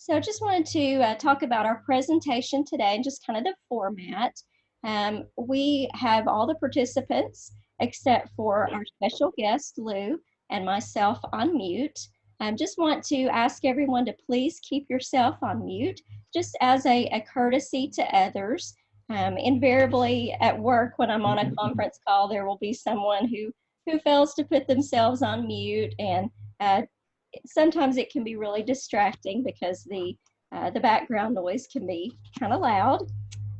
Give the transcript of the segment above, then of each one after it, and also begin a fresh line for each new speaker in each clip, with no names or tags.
So I just wanted to talk about our presentation today and just kind of the format. We have all the participants except for our special guest, Lou, and myself on mute. Just want to ask everyone to please keep yourself on mute, just as a courtesy to others. Invariably at work, when I'm on a conference call, there will be someone who fails to put themselves on mute, and sometimes it can be really distracting because the background noise can be kind of loud.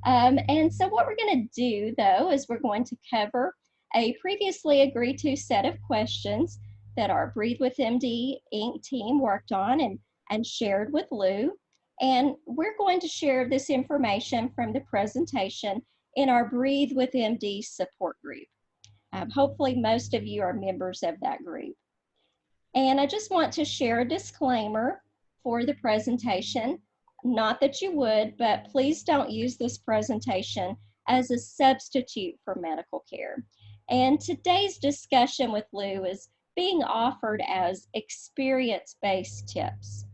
And so what we're going to do, though, is we're going to cover a previously agreed to set of questions that our Breathe with MD Inc. team worked on and shared with Lou. And we're going to share this information from the presentation in our Breathe with MD support group. Hopefully most of you are members of that group. And I just want to share a disclaimer for the presentation. Not that you would, but please don't use this presentation as a substitute for medical care. And today's discussion with Lou is being offered as experience-based tips.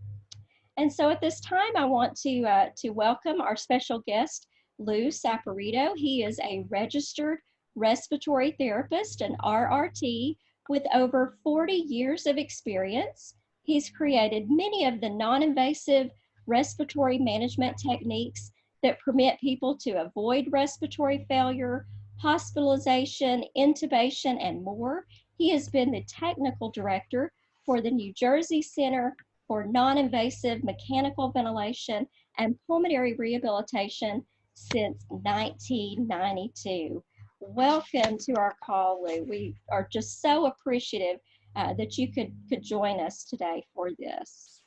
And so at this time, I want to welcome our special guest, Lou Saporito. He is a registered respiratory therapist, an RRT, with over 40 years of experience. He's created many of the non-invasive respiratory management techniques that permit people to avoid respiratory failure, hospitalization, intubation, and more. He has been the technical director for the New Jersey Center for Non-Invasive Mechanical Ventilation and Pulmonary Rehabilitation since 1992. Welcome to our call, Lou. We are just so appreciative that you could join us today for this.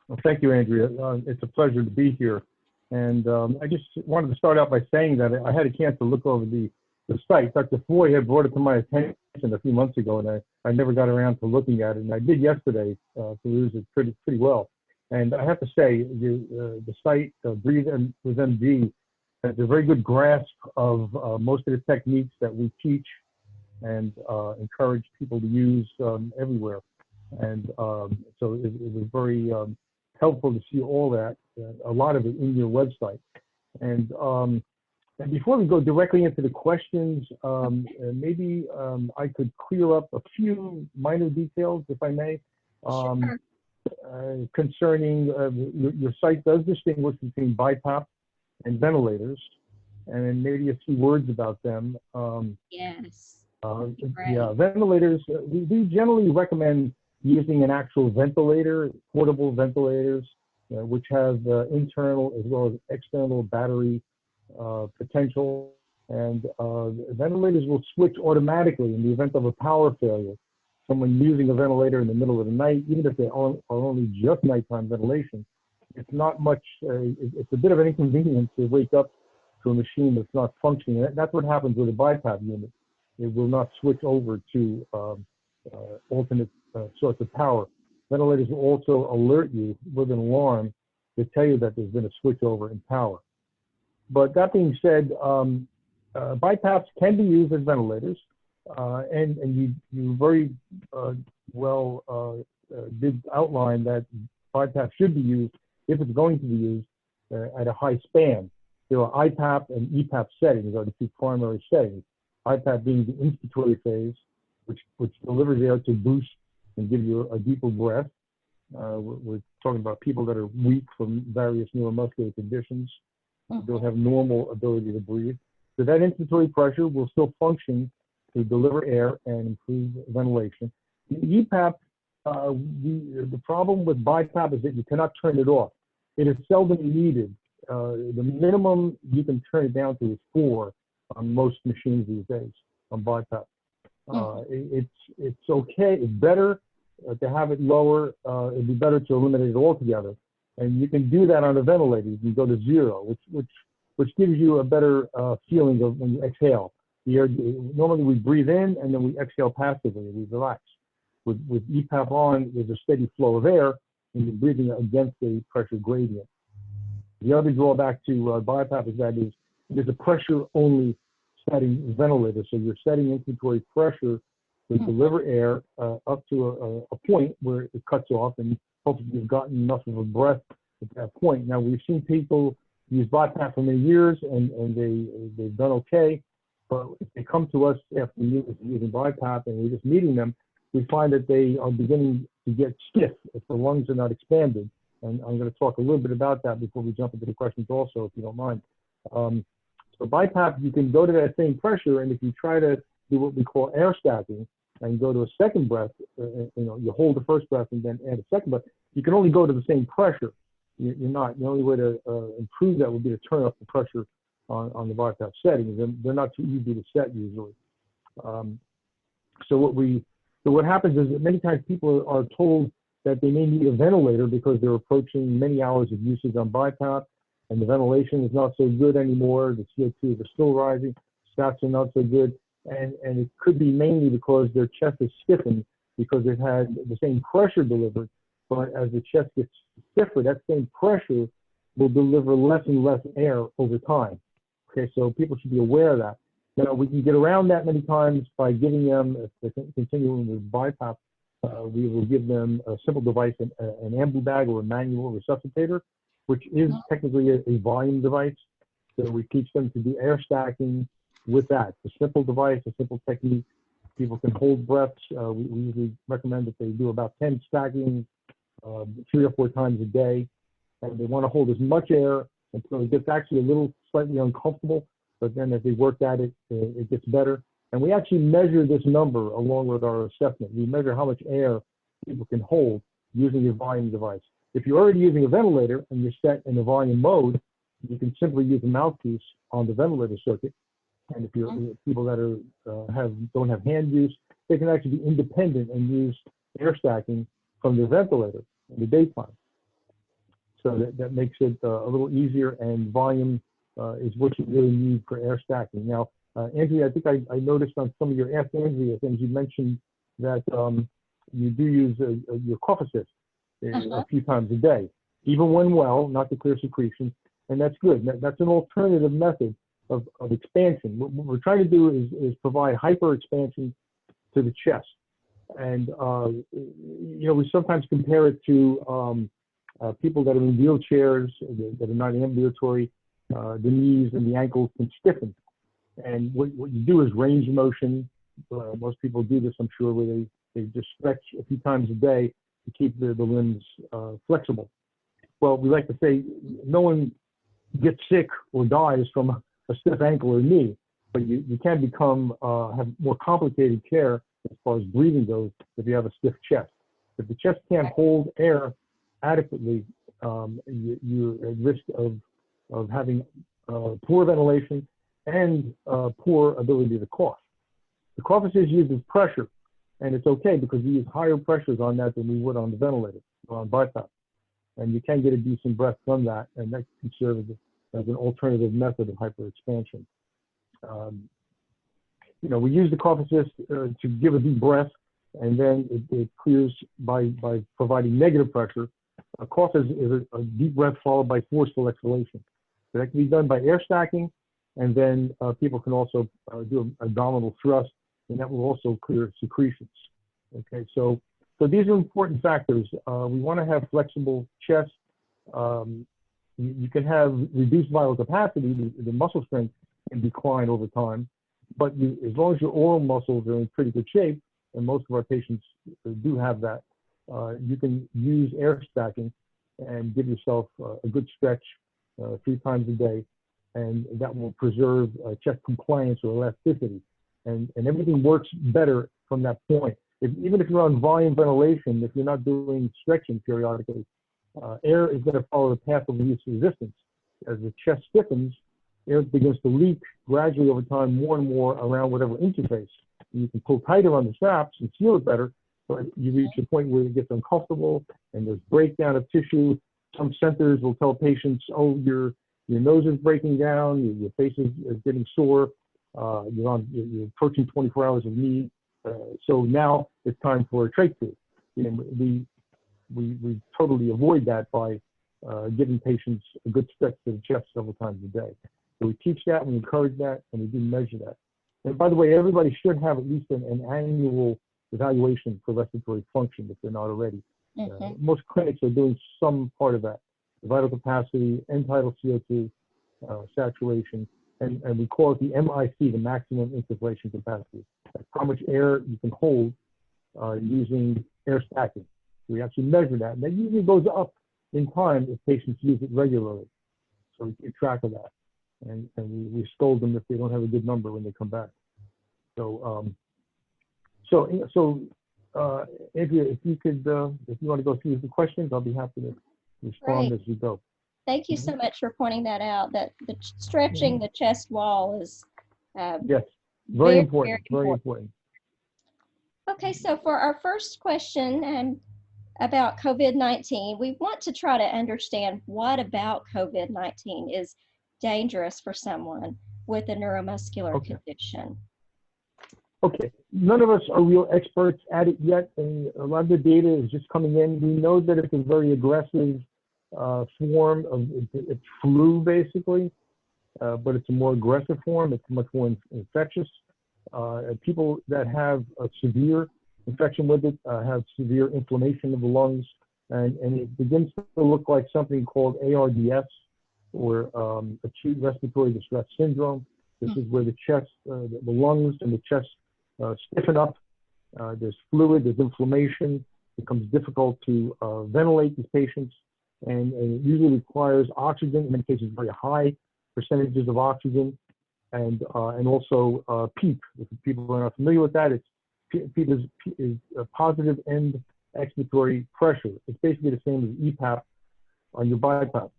Well, thank you, Andrea. It's a pleasure to be here. And I just wanted to start out by saying that I had a chance to look over the site. Dr. Foy had brought it to my attention a few months ago, and I never got around to looking at it. And I did yesterday to use it pretty well. And I have to say, the site, Breathe with MD, has a very good grasp of most of the techniques that we teach and encourage people to use everywhere. And so it was very helpful to see all that, a lot of it in your website. And before we go directly into the questions, maybe I could clear up a few minor details, if I may,
Sure.
concerning your site does distinguish between BiPAP and ventilators, and then maybe a few words about them.
Yes.
Yeah, ventilators, we generally recommend using an actual ventilator, portable ventilators, which have internal as well as external battery potential. And ventilators will switch automatically in the event of a power failure. Someone using a ventilator in the middle of the night, even if they are only just nighttime ventilation, it's not much, it's a bit of an inconvenience to wake up to a machine that's not functioning. That's what happens with a BiPAP unit. It will not switch over to alternate source of power. Ventilators will also alert you with an alarm to tell you that there's been a switch over in power. But that being said, BiPAPs can be used as ventilators, and you very well did outline that BiPAP should be used if it's going to be used at a high span. There are IPAP and EPAP settings, are the two primary settings. IPAP being the inspiratory phase, which delivers air to boost and give you a deeper breath. We're talking about people that are weak from various neuromuscular conditions. Don't have normal ability to breathe. So that inspiratory pressure will still function to deliver air and improve ventilation. The EPAP, the problem with BiPAP is that you cannot turn it off. It is seldom needed. The minimum you can turn it down to is 4 on most machines these days on BiPAP. It's okay. It's better to have it lower. It'd be better to eliminate it altogether. And you can do that on a ventilator. You can go to 0, which gives you a better feeling of when you exhale. The air, normally we breathe in and then we exhale passively. We relax. With EPAP on, there's a steady flow of air, and you're breathing against a pressure gradient. The other drawback to BiPAP is that it is a pressure-only setting ventilator. So you're setting inspiratory pressure to deliver air up to a point where it cuts off and hopefully you've gotten enough of a breath at that point. Now, we've seen people use BiPAP for many years and they've done okay, but if they come to us after years of using BiPAP and we're just meeting them, we find that they are beginning to get stiff if the lungs are not expanded. And I'm going to talk a little bit about that before we jump into the questions also, if you don't mind. So BiPAP, you can go to that same pressure, and if you try to do what we call air stacking and go to a second breath, you hold the first breath and then add a second breath, you can only go to the same pressure. You're not. The only way to improve that would be to turn up the pressure on the BiPAP settings. They're not too easy to set usually. So what happens is that many times people are told that they may need a ventilator because they're approaching many hours of usage on BiPAP, and the ventilation is not so good anymore. The CO2s are still rising, stats are not so good, and it could be mainly because their chest is stiffened because they've had the same pressure delivered, but as the chest gets stiffer, that same pressure will deliver less and less air over time. Okay, so people should be aware of that. Now, we can get around that many times by giving them, if they're continuing with BiPAP, we will give them a simple device, an ambu bag or a manual resuscitator, which is technically a volume device. So we teach them to do air stacking with that. It's a simple device, a simple technique. People can hold breaths. We usually recommend that they do about 10 stacking 3 or 4 times a day. And they want to hold as much air until it gets actually a little slightly uncomfortable. But then as they work at it, it gets better. And we actually measure this number along with our assessment. We measure how much air people can hold using a volume device. If you're already using a ventilator and you're set in a volume mode, you can simply use a mouthpiece on the ventilator circuit. And if you're people that don't have hand use, they can actually be independent and use air stacking from the ventilator in the daytime. So that makes it a little easier, and volume is what you really need for air stacking. Now, Andrea, I think I noticed on some of your Ask Andrea things, you mentioned that you do use your cough assist a few times a day, even when well, not to clear secretions, and that's good. That's an alternative method of expansion. What we're trying to do is provide hyper expansion to the chest. And, we sometimes compare it to people that are in wheelchairs, that are not ambulatory. The knees and the ankles can stiffen. And what you do is range motion. Most people do this, I'm sure, where they just stretch a few times a day to keep the limbs flexible. Well, we like to say no one gets sick or dies from a stiff ankle or knee, but you can have more complicated care as far as breathing goes if you have a stiff chest. If the chest can't hold air adequately, you're at risk of having poor ventilation and poor ability to cough. The cough assist uses pressure, and it's okay because we use higher pressures on that than we would on the ventilator or on BiPAP. And you can get a decent breath from that, and that can serve as an alternative method of hyperexpansion. We use the cough assist to give a deep breath, and then it clears by providing negative pressure. A cough is a deep breath followed by forceful exhalation. So that can be done by air stacking, and then people can also do an abdominal thrust, and that will also clear secretions. Okay, so these are important factors. We want to have flexible chest. You can have reduced vital capacity. The muscle strength can decline over time, but as long as your oral muscles are in pretty good shape, and most of our patients do have that, you can use air stacking and give yourself a good stretch 3 times a day, and that will preserve chest compliance or elasticity. And everything works better from that point. Even if you're on volume ventilation, if you're not doing stretching periodically, air is going to follow the path of least resistance. As the chest stiffens, air begins to leak gradually over time more and more around whatever interface. And you can pull tighter on the straps and feel it better, but you reach a point where it gets uncomfortable and there's breakdown of tissue. Some centers will tell patients, oh, your nose is breaking down, your face is getting sore, you're approaching 24 hours of need. So now it's time for a trach tube. And we totally avoid that by giving patients a good stretch to the chest several times a day. So we teach that, we encourage that, and we do measure that. And by the way, everybody should have at least an annual evaluation for respiratory function if they're not already.
Mm-hmm.
Most clinics are doing some part of that. Vital capacity, end-tidal CO2, saturation, and we call it the MIC, the maximum insufflation capacity. That's how much air you can hold using air stacking. We actually measure that, and that usually goes up in time if patients use it regularly. So we keep track of that, and we scold them if they don't have a good number when they come back. So if you want to go through the questions, I'll be happy to respond as we go.
Thank you so much for pointing that out, that the stretching the chest wall is
yes, very important. Very important.
Okay, so for our first question about COVID-19, we want to try to understand what about COVID-19 is dangerous for someone with a neuromuscular condition.
Okay, none of us are real experts at it yet, and a lot of the data is just coming in. We know that it's a very aggressive form of it's flu, basically, but it's a more aggressive form. It's much more infectious. People that have a severe infection with it have severe inflammation of the lungs, and it begins to look like something called ARDS, or acute respiratory distress syndrome. This is where the chest, the lungs and the chest stiffen up. There's fluid, there's inflammation. It becomes difficult to ventilate these patients, and it usually requires oxygen, in many cases very high percentages of oxygen, and also PEEP. If people are not familiar with that, PEEP is a positive end expiratory pressure. It's basically the same as EPAP on your BiPAP,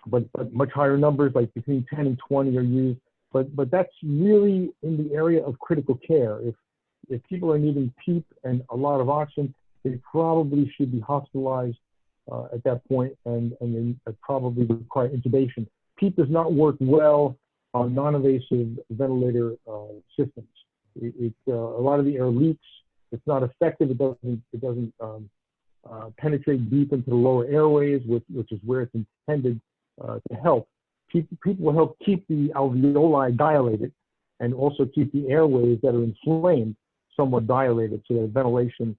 but much higher numbers, like between 10 and 20 are used. But that's really in the area of critical care. If people are needing PEEP and a lot of oxygen, they probably should be hospitalized at that point, and then probably require intubation. PEEP does not work well on non-invasive ventilator systems. A lot of the air leaks. It's not effective. It doesn't penetrate deep into the lower airways, which is where it's intended to help. PEEP will help keep the alveoli dilated, and also keep the airways that are inflamed somewhat dilated, so that ventilation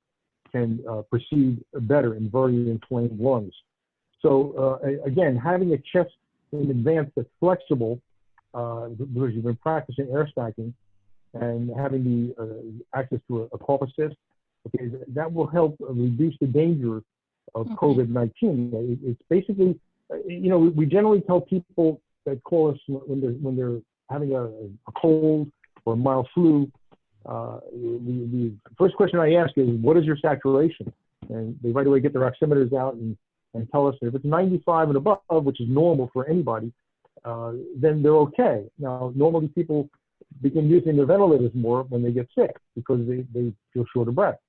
can proceed better in very inflamed lungs. So again, having a chest in advance that's flexible, because you've been practicing air stacking, and having the access to a pulp assist, okay, that will help reduce the danger of COVID-19. It's basically, you know, we generally tell people that call us when they're having a cold or a mild flu, the first question I ask is, what is your saturation? And they right away get their oximeters out and tell us that if it's 95 and above, which is normal for anybody, then they're okay. Now, normally people begin using their ventilators more when they get sick, because they feel short of breath.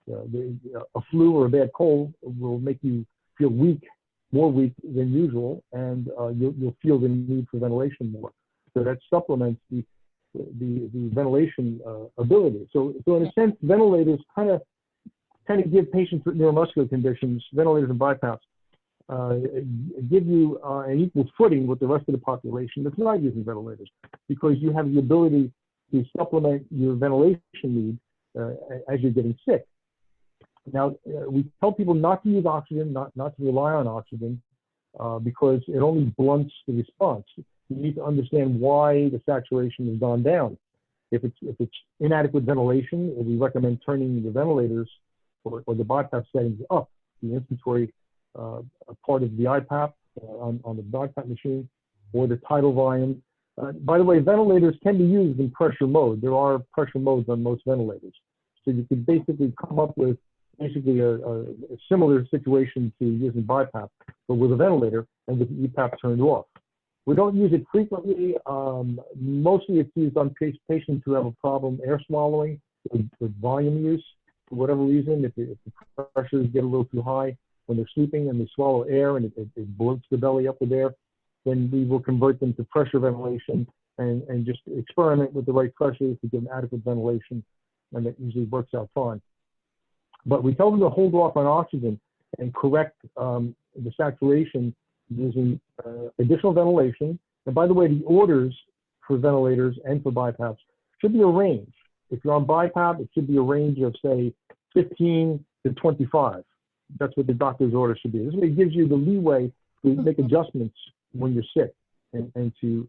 A flu or a bad cold will make you feel weak, more weak than usual, and you'll feel the need for ventilation more. So that supplements the ventilation ability. So in a sense, ventilators kind of give patients with neuromuscular conditions, ventilators and BiPAPs, give you an equal footing with the rest of the population that's not using ventilators, because you have the ability to supplement your ventilation needs as you're getting sick. Now, we tell people not to use oxygen, not to rely on oxygen, because it only blunts the response. You need to understand why the saturation has gone down. If it's inadequate ventilation, we recommend turning the ventilators or the BiPAP settings up, the inspiratory part of the IPAP on the BiPAP machine, or the tidal volume. By the way, ventilators can be used in pressure mode. There are pressure modes on most ventilators. So you could basically come up with basically a similar situation to using BiPAP, but with a ventilator and with the EPAP turned off. We don't use it frequently. Mostly it's used on patients who have a problem air swallowing with volume use. For whatever reason, if the pressures get a little too high when they're sleeping and they swallow air and it bloats the belly up with air, then we will convert them to pressure ventilation and just experiment with the right pressures to give them adequate ventilation, and that usually works out fine. But we tell them to hold off on oxygen and correct the saturation using additional ventilation. And by the way, the orders for ventilators and for BiPAPs should be a range. If you're on BiPAP, it should be a range of, say, 15 to 25. that's what the doctor's order should be. This way it gives you the leeway to make adjustments when you're sick and to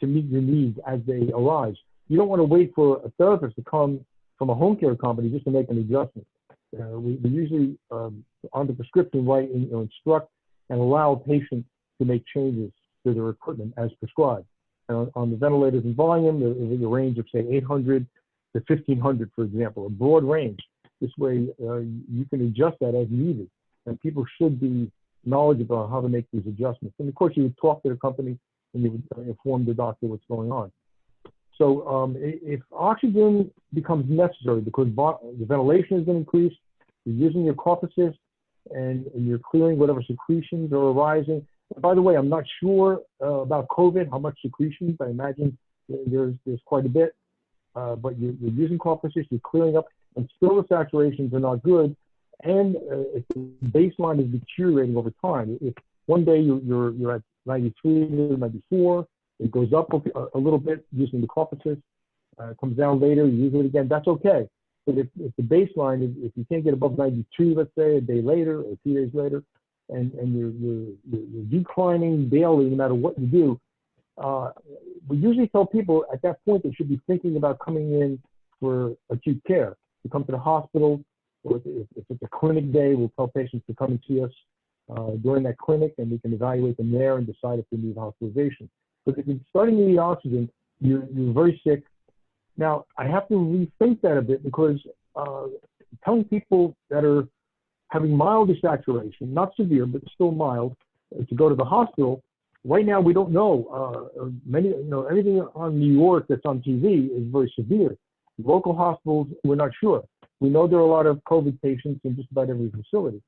meet your needs as they arise. You don't want to wait for a therapist to come from a home care company just to make an adjustment. We usually, on the prescription, write, instruct and allow patients to make changes to their equipment as prescribed. And on the ventilators and volume, there's a range of, say, 800 to 1,500, for example, a broad range. This way, you can adjust that as needed. And people should be knowledgeable on how to make these adjustments. And of course, you would talk to the company and you would inform the doctor what's going on. So if oxygen becomes necessary because the ventilation has been increased, you're using your cough assist, and you're clearing whatever secretions are arising. And by the way, I'm not sure about COVID, how much secretions. I imagine there's quite a bit, but you're using cough assist, you're clearing up, and still the saturations are not good. And if the baseline is deteriorating over time, if one day you're at 93 to 94, it goes up a little bit using the cough assist, comes down later, you use it again, that's okay. But if the baseline is, if you can't get above 92, let's say, a day later or 2 days later, and you're declining daily no matter what you do, we usually tell people at that point they should be thinking about coming in for acute care. To come to the hospital, or if it's a clinic day, we'll tell patients to come and see us during that clinic, and we can evaluate them there and decide if they need hospitalization. But if you're starting to need oxygen, you're very sick. Now, I have to rethink that a bit because telling people that are having mild desaturation, not severe, but still mild, to go to the hospital, right now we don't know. Everything on New York that's on TV is very severe. Local hospitals, we're not sure. We know there are a lot of COVID patients in just about every facility.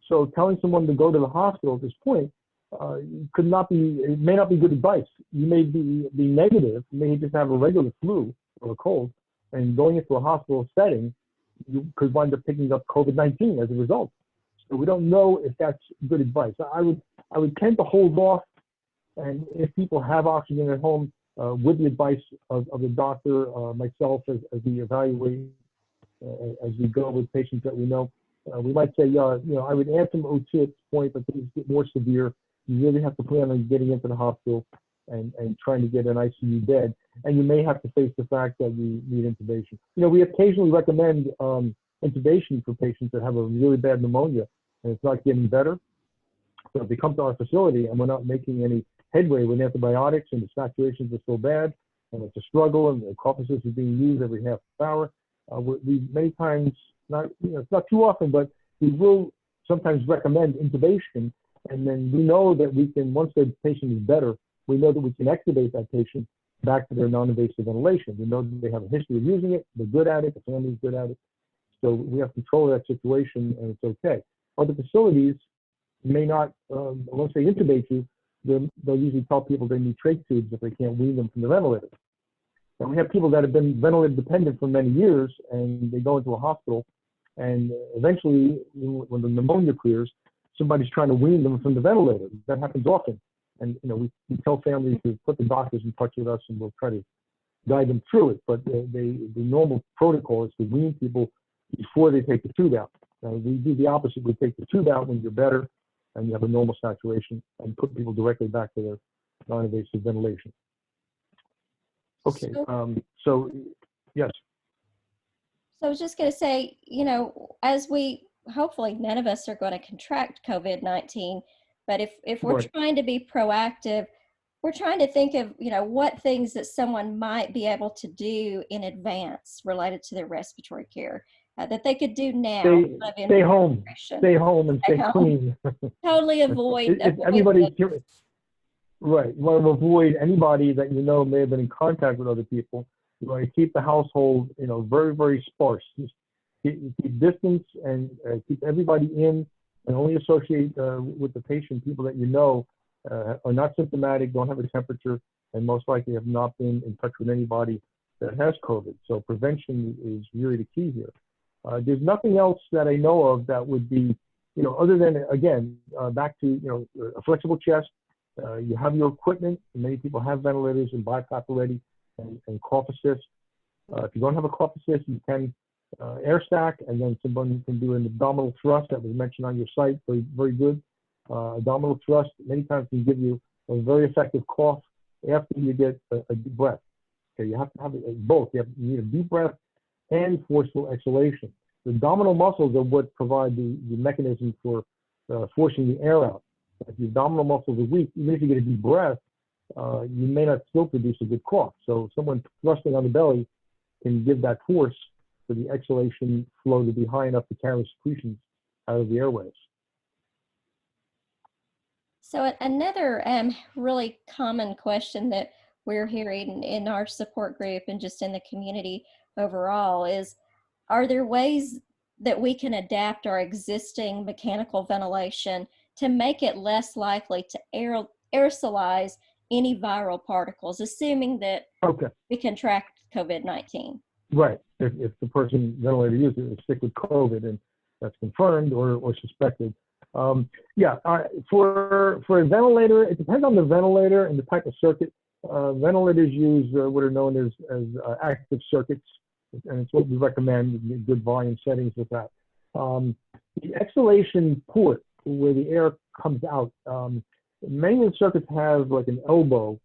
So telling someone to go to the hospital at this point it may not be good advice. You may be negative, you may just have a regular flu or a cold, and going into a hospital setting, you could wind up picking up COVID-19 as a result. So we don't know if that's good advice. I would tend to hold off, and if people have oxygen at home, with the advice of the doctor, myself, as we evaluate, as we go with patients that we know, we might say, I would add some O2 at this point, but things get more severe. You really have to plan on getting into the hospital and trying to get an ICU bed. And you may have to face the fact that you need intubation. We occasionally recommend intubation for patients that have a really bad pneumonia and it's not getting better. So if they come to our facility and we're not making any headway with antibiotics and the saturations are so bad and it's a struggle and the cough assist is being used every half hour, we many times, it's not too often, but we will sometimes recommend intubation. And then we know that we can, once the patient is better, we know that we can extubate that patient back to their non-invasive ventilation. We know that they have a history of using it, they're good at it, the family's good at it. So we have control of that situation and it's okay. Other facilities may not, once they intubate you, they'll usually tell people they need trach tubes if they can't wean them from the ventilator. And we have people that have been ventilator dependent for many years and they go into a hospital and eventually when the pneumonia clears, somebody's trying to wean them from the ventilator. That happens often. And we tell families to put the doctors in touch with us and we'll try to guide them through it. But the normal protocol is to wean people before they take the tube out. We do the opposite. We take the tube out when you're better and you have a normal saturation and put people directly back to their non-invasive ventilation. Okay, so yes.
So I was just going to say, as hopefully none of us are going to contract COVID-19, but if we're
Right.
trying to be proactive, we're trying to think of, what things that someone might be able to do in advance related to their respiratory care that they could do now.
Stay home and stay clean.
Totally avoid.
Everybody's here. Right. You want to avoid anybody that may have been in contact with other people. You want to keep the household, very, very sparse. Just keep distance and keep everybody in and only associate with the patient people that are not symptomatic, don't have a temperature, and most likely have not been in touch with anybody that has COVID. So prevention is really the key here. There's nothing else that I know of that would be, other than, again, back to, a flexible chest. You have your equipment. Many people have ventilators and BiPAP already and cough assist. If you don't have a cough assist, you can air sac, and then someone can do an abdominal thrust that was mentioned on your site. Very, very good. Abdominal thrust many times can give you a very effective cough after you get a deep breath. Okay, you have to have both. You need a deep breath and forceful exhalation. The abdominal muscles are what provide the mechanism for forcing the air out. If the abdominal muscles are weak, even if you get a deep breath, you may not still produce a good cough. So someone thrusting on the belly can give that force for the exhalation flow to be high enough to carry secretions out of the airways.
So another really common question that we're hearing in our support group and just in the community overall is, are there ways that we can adapt our existing mechanical ventilation to make it less likely to aerosolize any viral particles, assuming that we contract COVID-19?
Right. If the person ventilator uses is sick with COVID and that's confirmed or suspected. For a ventilator, it depends on the ventilator and the type of circuit. Ventilators use what are known as active circuits, and it's what we recommend in good volume settings with that. The exhalation port where the air comes out, many of the circuits have like an elbow,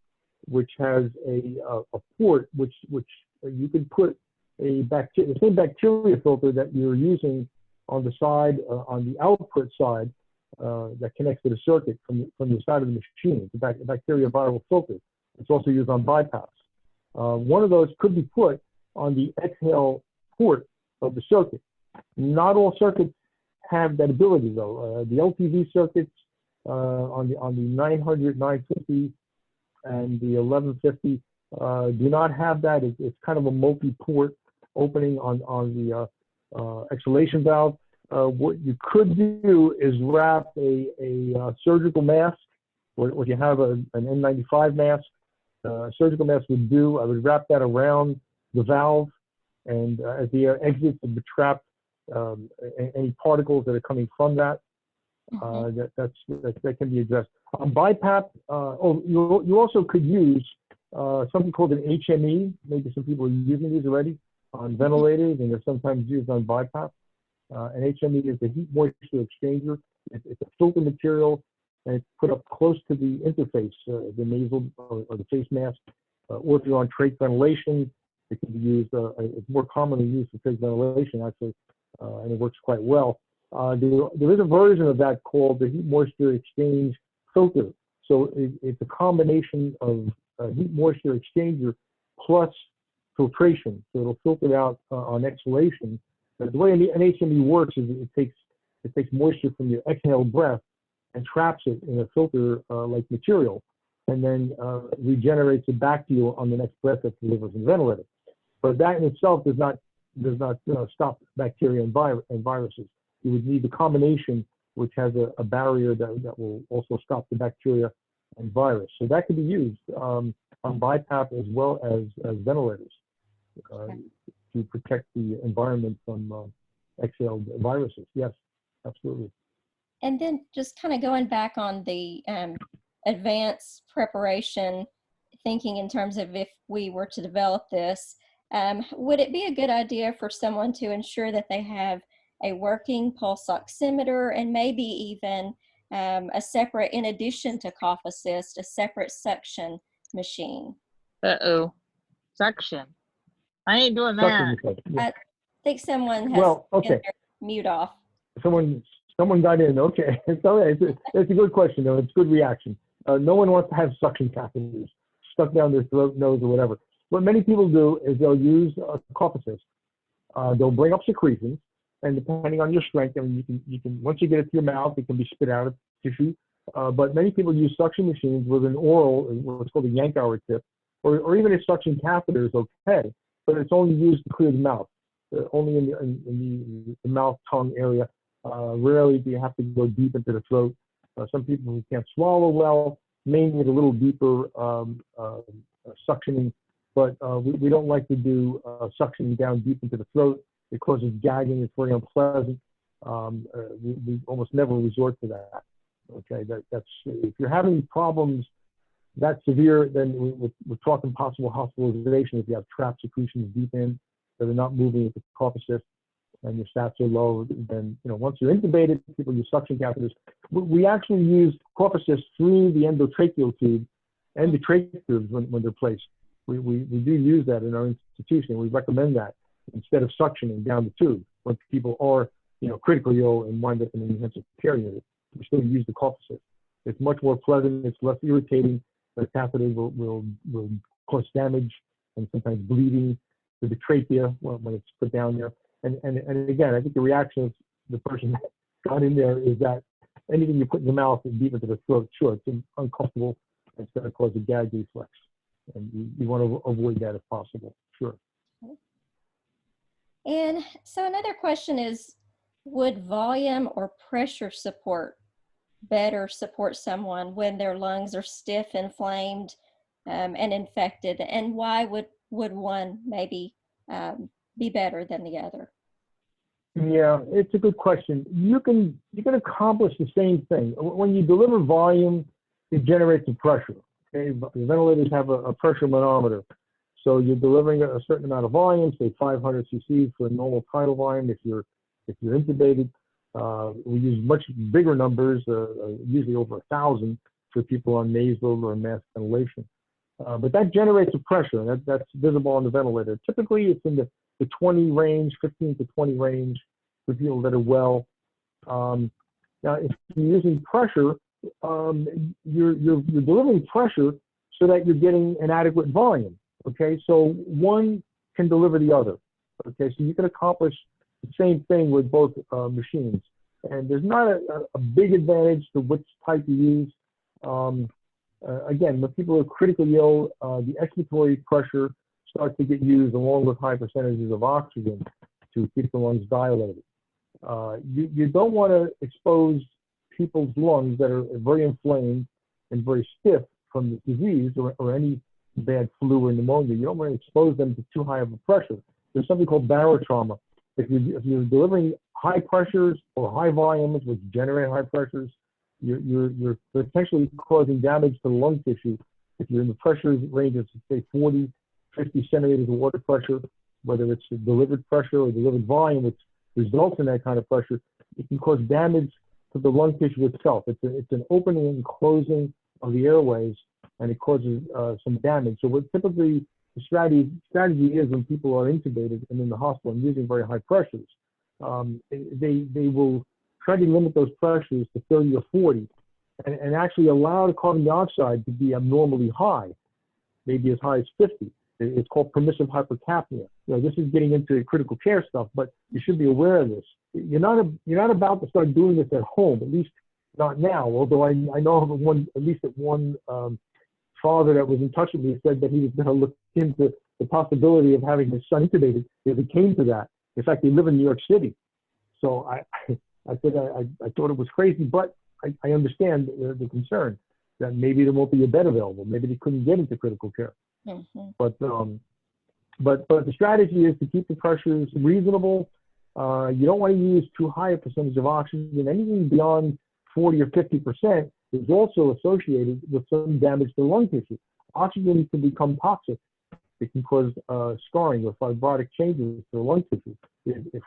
which has a port which you can put the same bacteria filter that you're using on the side, on the output side, that connects to the circuit from the side of the machine. It's a bacteria viral filter. It's also used on bypass. One of those could be put on the exhale port of the circuit. Not all circuits have that ability though. The LTV circuits on the 900, 950, and the 1150 do not have that. It's kind of a multi-port opening on the exhalation valve. What you could do is wrap a surgical mask, or you have an N95 mask. Surgical mask would do. I would wrap that around the valve, and as the air exits, it would trap any particles that are coming from that. That can be addressed. On BiPAP, you also could use something called an HME. Maybe some people are using these already on ventilators, and they're sometimes used on BiPAP. An HME is a heat moisture exchanger. It's a filter material, and it's put up close to the interface, the nasal or the face mask. Or if you're on trach ventilation, it can be used. It's more commonly used for trach ventilation, actually, and it works quite well. There is a version of that called the heat moisture exchange filter. So it's a combination of heat moisture exchanger plus filtration. So it'll filter out on exhalation. But the way an HME works is it takes moisture from your exhaled breath and traps it in a filter like material, and then regenerates it back to you on the next breath that's delivered from the ventilator. But that in itself does not stop bacteria and viruses. You would need the combination, which has a barrier that will also stop the bacteria and virus. So that could be used on BiPAP as well as ventilators to protect the environment from exhaled viruses. Yes, absolutely.
And then just kind of going back on the advanced preparation, thinking in terms of if we were to develop this, would it be a good idea for someone to ensure that they have a working pulse oximeter and maybe even a separate, in addition to cough assist, a separate suction machine?
Suction. I ain't doing that.
Yeah.
I think someone has their mute off.
Someone got in. Okay, it's a good question though. It's a good reaction. No one wants to have suction catheters stuck down their throat, nose, or whatever. What many people do is they'll use a cough assist. They'll bring up secretions, and depending on your strength, I mean, you can once you get it to your mouth, it can be spit out of tissue. But many people use suction machines with an oral, what's called a yank hour tip, or even a suction catheter is okay, but it's only used to clear the mouth, only in the mouth tongue area. Rarely do you have to go deep into the throat. Some people who can't swallow well may need a little deeper suctioning, but we don't like to do suctioning down deep into the throat. It causes gagging. It's very unpleasant. We almost never resort to that. Okay, that's if you're having problems that severe, then we're talking possible hospitalization if you have trapped secretions deep in that are not moving with the cough assist. and your stats are low, then, once you're intubated, people use suction catheters. We actually use cough assist through the endotracheal tube and the trach tubes when they're placed. We do use that in our institution. We recommend that instead of suctioning down the tube when people are, critically ill and wind up in an intensive care unit. We still use the cough assist. It's much more pleasant. It's less irritating. The catheter will cause damage and sometimes bleeding to the trachea when it's put down there. And again, I think the reaction of the person that got in there is that anything you put in the mouth and deep into the throat, sure, it's uncomfortable. It's going to cause a gag reflex. And you want to avoid that if possible, sure.
And so another question is, would volume or pressure support better support someone when their lungs are stiff, inflamed, and infected? And why would one maybe be better than the other?
Yeah, it's a good question. You can accomplish the same thing. When you deliver volume, it generates a pressure. Okay, the ventilators have a pressure manometer. So you're delivering a certain amount of volume, say 500 cc's for a normal tidal volume. If you're intubated, we use much bigger numbers, usually over 1,000 for people on nasal or mask ventilation. But that generates a pressure, and that's visible on the ventilator. Typically, it's in the 20 range, 15 to 20 range for people that are well. Now, if you're using pressure, you're delivering pressure so that you're getting an adequate volume. Okay, so one can deliver the other. Okay, so you can accomplish the same thing with both machines. And there's not a big advantage to which type you use. Again, when people are critically ill, the expiratory pressure starts to get used along with high percentages of oxygen to keep the lungs dilated. You don't want to expose people's lungs that are very inflamed and very stiff from the disease or any bad flu or pneumonia. You don't want to expose them to too high of a pressure. There's something called barotrauma. If you're delivering high pressures or high volumes, which generate high pressures, you're potentially causing damage to the lung tissue. If you're in the pressure range of, say, 40, 50 centimeters of water pressure, whether it's delivered pressure or delivered volume, which results in that kind of pressure, it can cause damage to the lung tissue itself. It's an opening and closing of the airways, and it causes some damage. So what typically the strategy is when people are intubated and in the hospital and using very high pressures, they will try to limit those pressures to 30 or 40 and actually allow the carbon dioxide to be abnormally high, maybe as high as 50. It's called permissive hypercapnia. This is getting into critical care stuff, but you should be aware of this. You're not about to start doing this at home, at least not now. Although I know of one father that was in touch with me said that he was going to look into the possibility of having his son intubated if it came to that. In fact, they live in New York City. So I said I thought it was crazy, but I understand the concern that maybe there won't be a bed available. Maybe they couldn't get into critical care. Mm-hmm. But the strategy is to keep the pressures reasonable. You don't want to use too high a percentage of oxygen. Anything beyond 40 or 50% is also associated with some damage to the lung tissue. Oxygen can become toxic. It can cause scarring or fibrotic changes to the lung tissue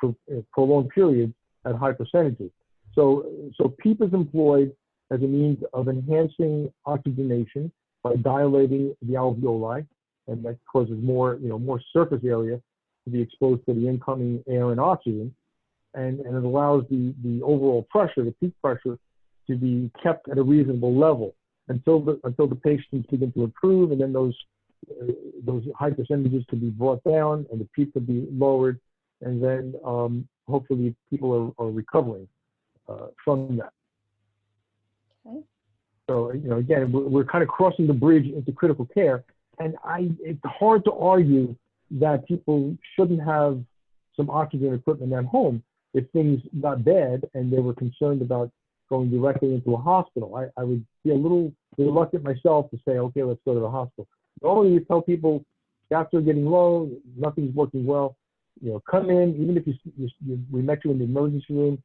for prolonged periods at high percentages. So PEEP is employed as a means of enhancing oxygenation by dilating the alveoli, and that causes more surface area to be exposed to the incoming air and oxygen, and it allows the overall pressure, the peak pressure, to be kept at a reasonable level until the patients begin to improve, and then those high percentages can be brought down and the peak can be lowered, and then hopefully people are recovering from that. Okay. So again, we're kind of crossing the bridge into critical care, and it's hard to argue that people shouldn't have some oxygen equipment at home if things got bad and they were concerned about going directly into a hospital. I would be a little reluctant myself to say, okay, let's go to the hospital. Normally you tell people, stats are getting low, nothing's working well, come in, even if we met you in the emergency room,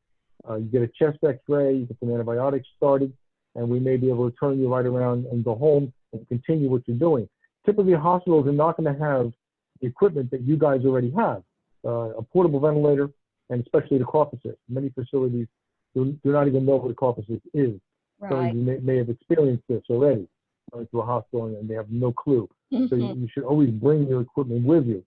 you get a chest x-ray, you get some antibiotics started, and we may be able to turn you right around and go home and continue what you're doing. Typically, hospitals are not going to have the equipment that you guys already have, a portable ventilator, and especially the cough assist. Many facilities do not even know what a cough assist is.
Right.
So you may have experienced this already, going to a hospital and they have no clue. So you should always bring your equipment with you.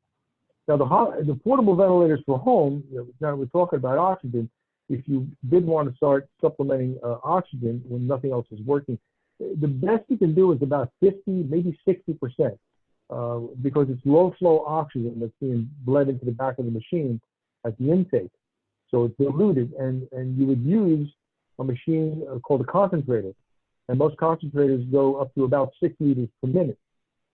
Now the portable ventilators for home, now we're talking about oxygen. If you did want to start supplementing oxygen when nothing else is working, the best you can do is about 50, maybe 60%, because it's low flow oxygen that's being bled into the back of the machine at the intake. So it's diluted, and you would use a machine called a concentrator. And most concentrators go up to about 6 liters per minute.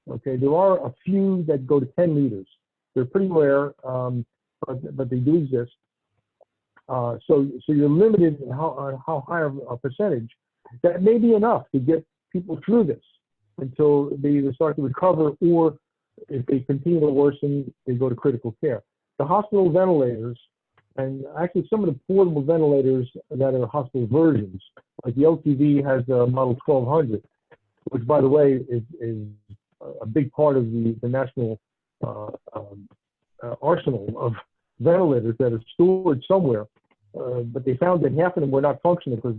Okay, there are a few that go to 10 liters. They're pretty rare, but they do exist. So you're limited on how high a percentage. That may be enough to get people through this until they either start to recover, or if they continue to worsen, they go to critical care. The hospital ventilators, and actually some of the portable ventilators that are hospital versions, like the LTV has a model 1200, which by the way is a big part of the national arsenal of ventilators that are stored somewhere. But they found that half of them were not functioning because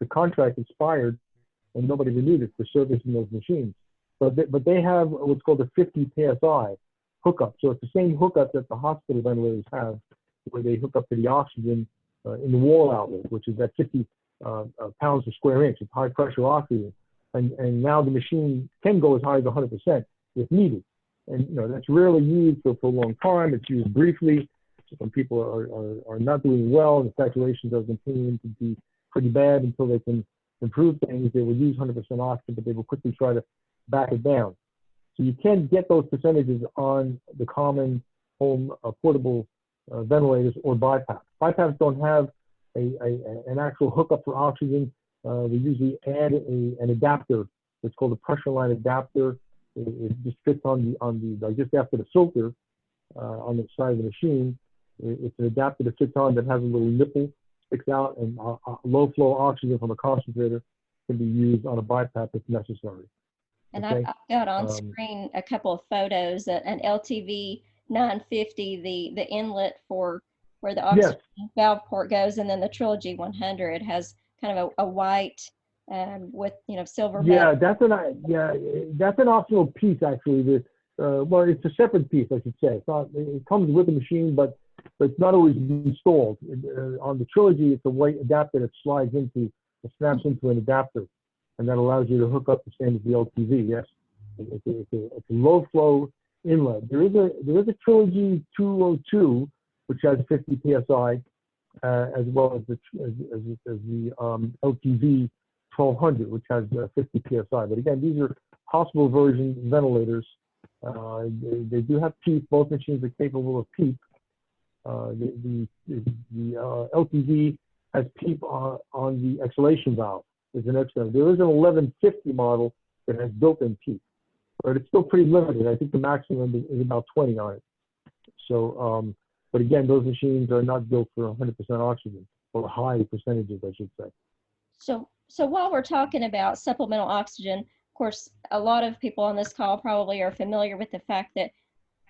the contract expired and nobody renewed it for servicing those machines. But they have what's called a 50 PSI hookup. So it's the same hookup that the hospital ventilators have, where they hook up to the oxygen in the wall outlet, which is at 50 pounds per square inch. It's high pressure oxygen. And now the machine can go as high as 100% if needed. And that's rarely used for a long time. It's used briefly. When people are not doing well and the saturation does continue to be pretty bad until they can improve things, they will use 100% oxygen, but they will quickly try to back it down. So you can get those percentages on the common home portable ventilators or BiPAP. BiPAPs don't have an actual hookup for oxygen. We usually add an adapter. It's called a pressure line adapter. It just fits on the just after the filter on the side of the machine. It's an adapter that fits on that has a little nipple, sticks out, and low flow oxygen from a concentrator can be used on a BiPAP if necessary.
And
okay?
I've got on screen a couple of photos, an LTV 950, the inlet for where the oxygen valve port goes, and then the Trilogy 100 has kind of a white with silver.
Yeah, that's an optional piece actually. Well, it's a separate piece, I should say. It comes with the machine, but it's not always installed. On the Trilogy, it's a white adapter that snaps into an adapter, and that allows you to hook up the same as the LTV. Yes, it's a low flow inlet. There is a Trilogy 202, which has 50 psi, as well as the LTV 1200, which has 50 psi. But again, these are hospital version ventilators. They do have PEEP. Both machines are capable of PEEP. The LTV has PEEP on the exhalation valve. There's an extra. There is an 1150 model that has built-in PEEP, but it's still pretty limited. I think the maximum is about 20 on it. So, but again, those machines are not built for 100% oxygen, or high percentages, I should say.
So while we're talking about supplemental oxygen, of course, a lot of people on this call probably are familiar with the fact that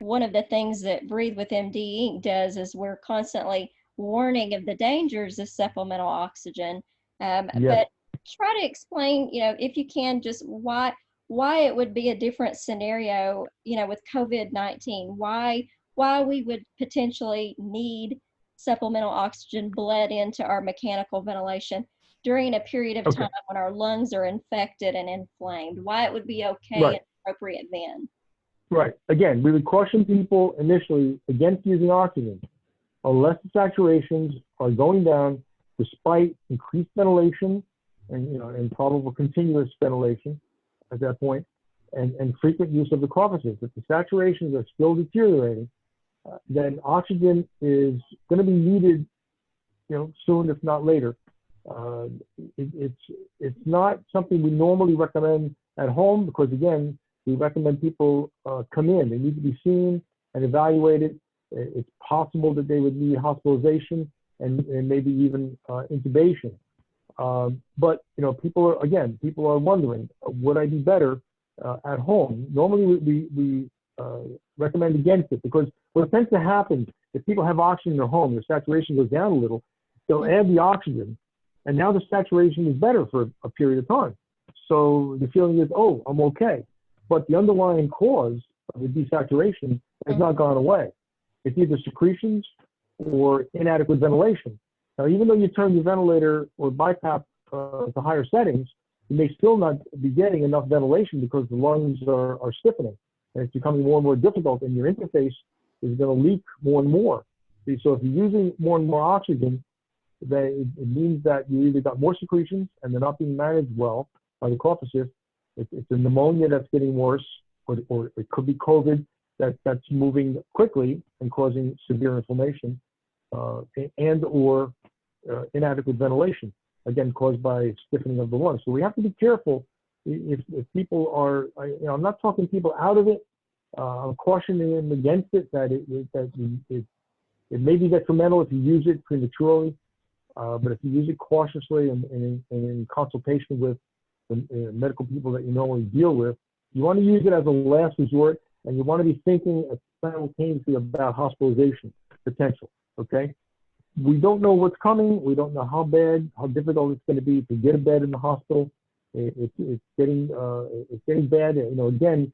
one of the things that Breathe with MD Inc. does is we're constantly warning of the dangers of supplemental oxygen. But try to explain, if you can, just why it would be a different scenario, with COVID-19, why we would potentially need supplemental oxygen bled into our mechanical ventilation during a period of time when our lungs are infected and inflamed, why it would be okay and appropriate then.
Right. Again, we would caution people initially against using oxygen unless the saturations are going down despite increased ventilation and probable continuous ventilation at that point, and frequent use of the cough assist. If the saturations are still deteriorating, then oxygen is going to be needed, soon, if not later. It's not something we normally recommend at home because, again, we recommend people come in. They need to be seen and evaluated. It's possible that they would need hospitalization and maybe even intubation. But people are wondering, would I be better at home? Normally, we recommend against it because what tends to happen if people have oxygen in their home, the saturation goes down a little, they'll add the oxygen, and now the saturation is better for a period of time. So the feeling is, oh, I'm okay. But the underlying cause of the desaturation has not gone away. It's either secretions or inadequate ventilation. Now, even though you turn the ventilator or BiPAP to higher settings, you may still not be getting enough ventilation because the lungs are stiffening. And it's becoming more and more difficult, and your interface is going to leak more and more. So if you're using more and more oxygen, then it means that you either got more secretions and they're not being managed well by the cough assist. It's a pneumonia that's getting worse, or it could be COVID that's moving quickly and causing severe inflammation, and or inadequate ventilation, again caused by stiffening of the lungs. So we have to be careful if people are, I'm not talking people out of it. I'm cautioning them against it, that it may be detrimental if you use it prematurely, but if you use it cautiously and in consultation with the medical people that you normally deal with, you want to use it as a last resort, and you want to be thinking simultaneously about hospitalization potential, okay? We don't know what's coming. We don't know how difficult it's going to be to get a bed in the hospital. It's getting bad. Again,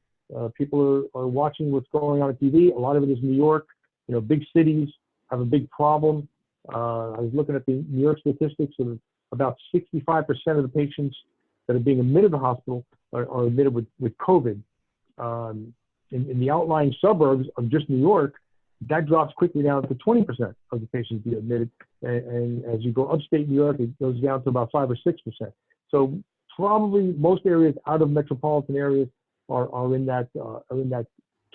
people are watching what's going on TV. A lot of it is New York. Big cities have a big problem. I was looking at the New York statistics, and about 65% of the patients that are being admitted to the hospital are admitted with COVID. In the outlying suburbs of just New York, that drops quickly down to 20% of the patients being admitted. And as you go upstate New York, it goes down to about 5 or 6%. So probably most areas out of metropolitan areas are in that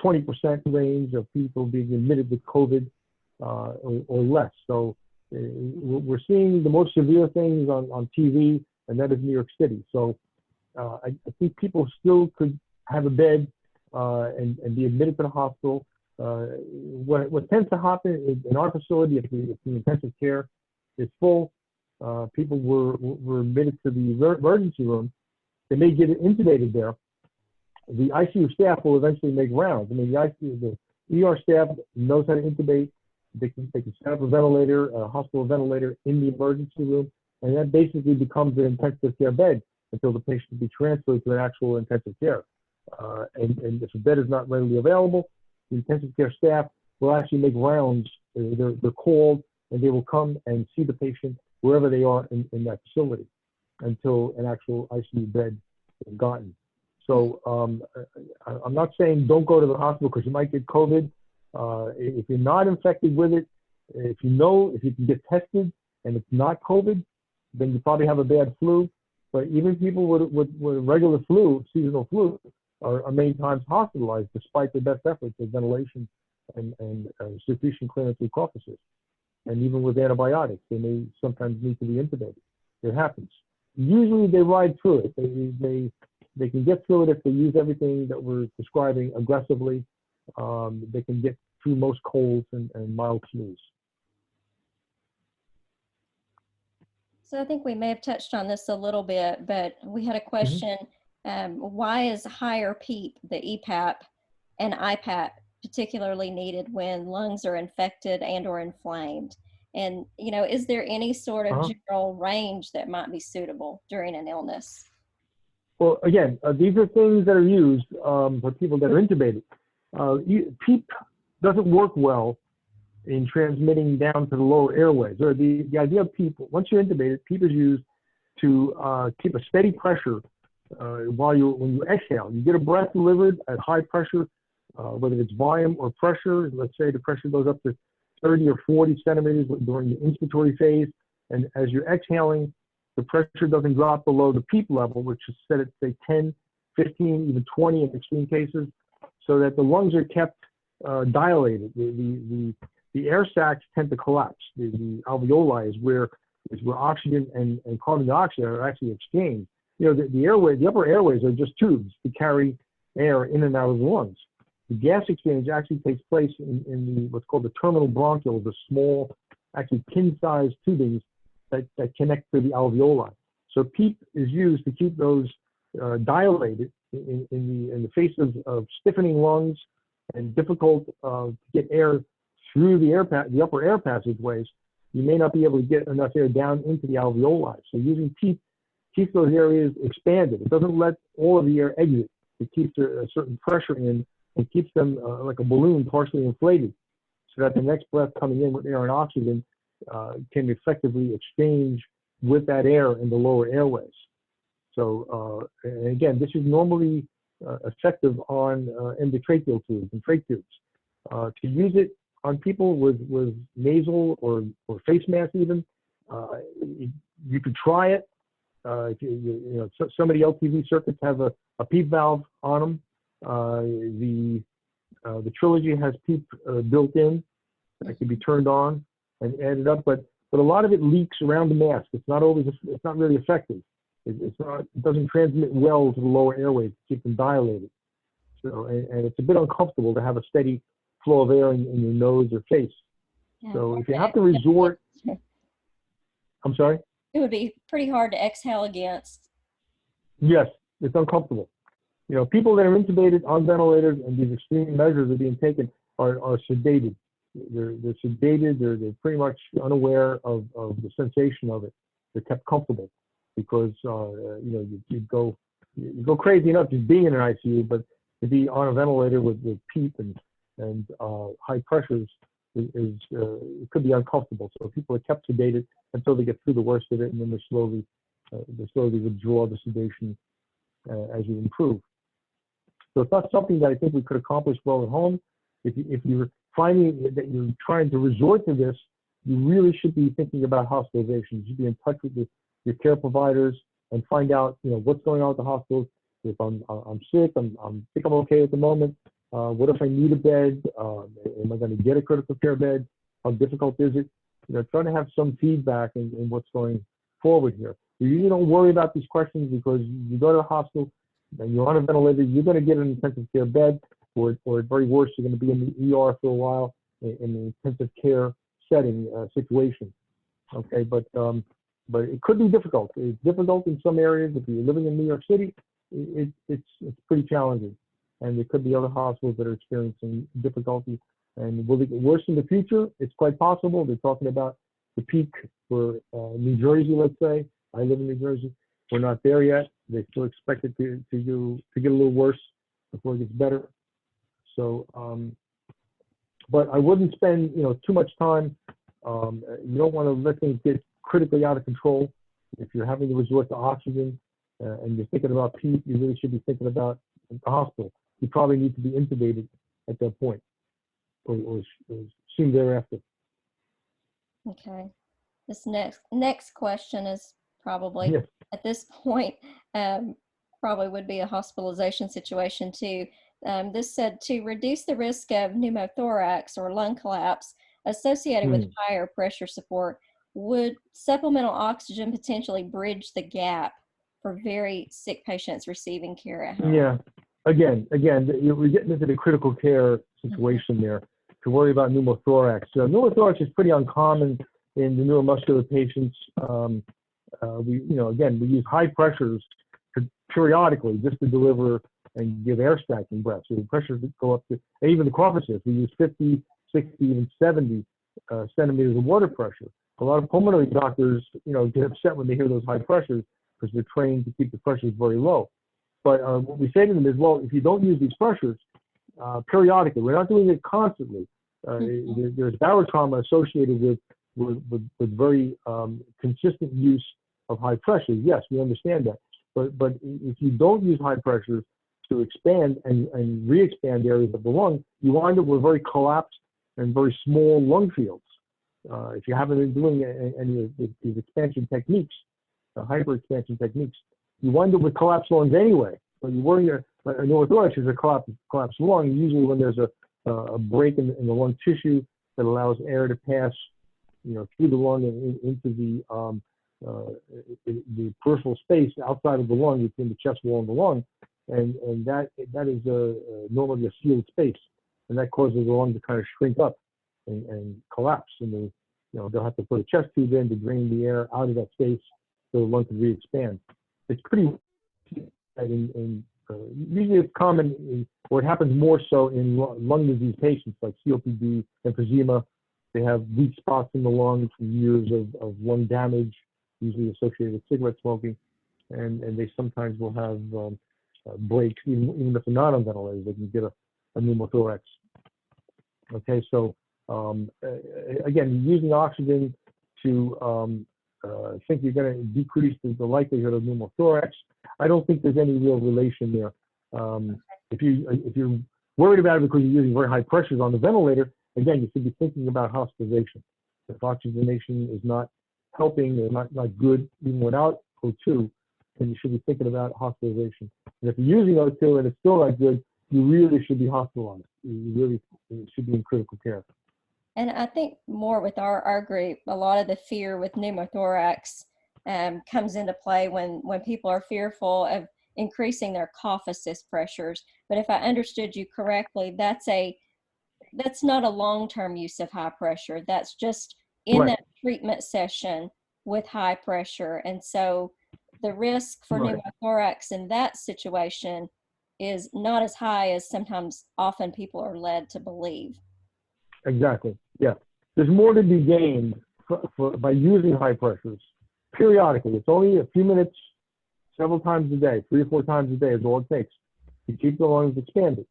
20% range of people being admitted with COVID or less. So we're seeing the most severe things on TV, and that is New York City. So I think people still could have a bed and be admitted to the hospital. What tends to happen in our facility, if the intensive care is full, people were admitted to the emergency room. They may get intubated there. The ICU staff will eventually make rounds. I mean, the ER staff knows how to intubate. They can set up a ventilator, a hospital ventilator in the emergency room, and that basically becomes an intensive care bed until the patient can be transferred to an actual intensive care. And if a bed is not readily available, the intensive care staff will actually make rounds. They're called, and they will come and see the patient wherever they are in that facility until an actual ICU bed is gotten. So I'm not saying don't go to the hospital because you might get COVID. If you're not infected with it, if you can get tested and it's not COVID, then you probably have a bad flu. But even people with regular flu, seasonal flu, are many times hospitalized despite their best efforts of ventilation and secretion clearance with cough assist. And even with antibiotics, they may sometimes need to be intubated. It happens. Usually they ride through it. They can get through it if they use everything that we're describing aggressively. They can get through most colds and mild flus.
So I think we may have touched on this a little bit, but we had a question. Why is higher PEEP, the EPAP, and IPAP particularly needed when lungs are infected and or inflamed? And, is there any sort of general range that might be suitable during an illness?
Well, again, these are things that are used for people that are intubated. PEEP doesn't work well in transmitting down to the lower airways. Or the idea of PEEP, once you're intubated, PEEP is used to keep a steady pressure when you exhale. You get a breath delivered at high pressure, whether it's volume or pressure. Let's say the pressure goes up to 30 or 40 centimeters during the inspiratory phase, and as you're exhaling, the pressure doesn't drop below the PEEP level, which is set at, say, 10, 15, even 20 in extreme cases, so that the lungs are kept dilated. The air sacs tend to collapse. The alveoli is where oxygen and carbon dioxide are actually exchanged. The upper airways are just tubes to carry air in and out of the lungs. The gas exchange actually takes place in what's called the terminal bronchioles, the small, actually pin-sized tubings that connect to the alveoli. So PEEP is used to keep those dilated in the face of stiffening lungs and difficult to get air through the upper air passageways, you may not be able to get enough air down into the alveoli. So using PEEP keeps those areas expanded. It doesn't let all of the air exit. It keeps a certain pressure in and keeps them like a balloon partially inflated, so that the next breath coming in with air and oxygen can effectively exchange with that air in the lower airways. So, and again, this is normally effective on endotracheal tubes and trach tubes. To use it on people with nasal or face masks even, you could try it. If you know, some of the LTV circuits have a PEEP valve on them. The Trilogy has PEEP built in that can be turned on and added up, but a lot of it leaks around the mask. It's not really effective. It doesn't transmit well to the lower airways to keep them dilated. So, and it's a bit uncomfortable to have a steady flow of air in your nose or face.
Yeah.
So if you have to resort, I'm sorry?
It would be pretty hard to exhale against.
Yes, it's uncomfortable. You know, people that are intubated on ventilators and these extreme measures are being taken are sedated. They're sedated. They're pretty much unaware of the sensation of it. They're kept comfortable because you know, you go crazy enough just being in an ICU, but to be on a ventilator with PEEP and high pressures it could be uncomfortable. So people are kept sedated until they get through the worst of it, and then they slowly withdraw the sedation as you improve. So it's not something that I think we could accomplish well at home. If you're finding that you're trying to resort to this, you really should be thinking about hospitalization. You should be in touch with your care providers and find out, you know, what's going on at the hospital. If I'm sick, I think I'm okay at the moment. What if I need a bed? Am I going to get a critical care bed? How difficult is it? You know, trying to have some feedback in what's going forward here. You usually don't worry about these questions because you go to the hospital and you're on a ventilator, you're going to get an intensive care bed, or at very worst, you're going to be in the ER for a while in an intensive care setting situation. Okay, but it could be difficult. It's difficult in some areas. If you're living in New York City, it's pretty challenging. And there could be other hospitals that are experiencing difficulty. And will it get worse in the future? It's quite possible. They're talking about the peak for New Jersey, let's say. I live in New Jersey. We're not there yet. They still expect it to get a little worse before it gets better. So, but I wouldn't spend too much time. You don't want to let things get critically out of control. If you're having to resort to oxygen and you're thinking about PEEP, you really should be thinking about the hospital. You probably need to be intubated at that point, or soon thereafter.
Okay. This next question is probably at this point probably would be a hospitalization situation too. This said to reduce the risk of pneumothorax or lung collapse associated with higher pressure support, would supplemental oxygen potentially bridge the gap for very sick patients receiving care at home? Yeah.
Again, we're getting into the critical care situation there to worry about pneumothorax. So pneumothorax is pretty uncommon in the neuromuscular patients. We use high pressures periodically just to deliver and give air stacking breaths. So the pressures go up to, and even the coefficients, we use 50, 60, even 70 centimeters of water pressure. A lot of pulmonary doctors, get upset when they hear those high pressures because they're trained to keep the pressures very low. But what we say to them is, well, if you don't use these pressures periodically, we're not doing it constantly. There's barotrauma associated with very consistent use of high pressures. Yes, we understand that. But if you don't use high pressures to expand and re-expand areas of the lung, you wind up with very collapsed and very small lung fields. If you haven't been doing any of these expansion techniques, hyper-expansion techniques, you wind up with collapsed lungs anyway. When you worry a pneumothorax is a collapsed lung, usually when there's a break in the lung tissue that allows air to pass, through the lung and into the peripheral space outside of the lung, between the chest wall and the lung, and that is normally a sealed space, and that causes the lung to kind of shrink up and collapse, and they'll have to put a chest tube in to drain the air out of that space so the lung can re-expand. It's pretty in usually it's common, or it happens more so in lung disease patients like COPD, emphysema. They have weak spots in the lungs from years of lung damage, usually associated with cigarette smoking, and they sometimes will have breaks, even if they're not on ventilators, they can get a pneumothorax. Okay, so again, using oxygen to think you're going to decrease the likelihood of pneumothorax, I don't think there's any real relation there. If you're worried about it because you're using very high pressures on the ventilator, again, you should be thinking about hospitalization. If oxygenation is not helping or not good, even without O2, then you should be thinking about hospitalization. And if you're using O2 and it's still not good, you really should be hospitalized. You really should be in critical care.
And I think more with our group, a lot of the fear with pneumothorax comes into play when people are fearful of increasing their cough assist pressures. But if I understood you correctly, that's not a long-term use of high pressure. That's just in that treatment session with high pressure. And so the risk for pneumothorax in that situation is not as high as often people are led to believe.
Exactly. Yeah. There's more to be gained by using high pressures periodically. It's only a few minutes, several times a day, 3 or 4 times a day is all it takes to keep the lungs expanded.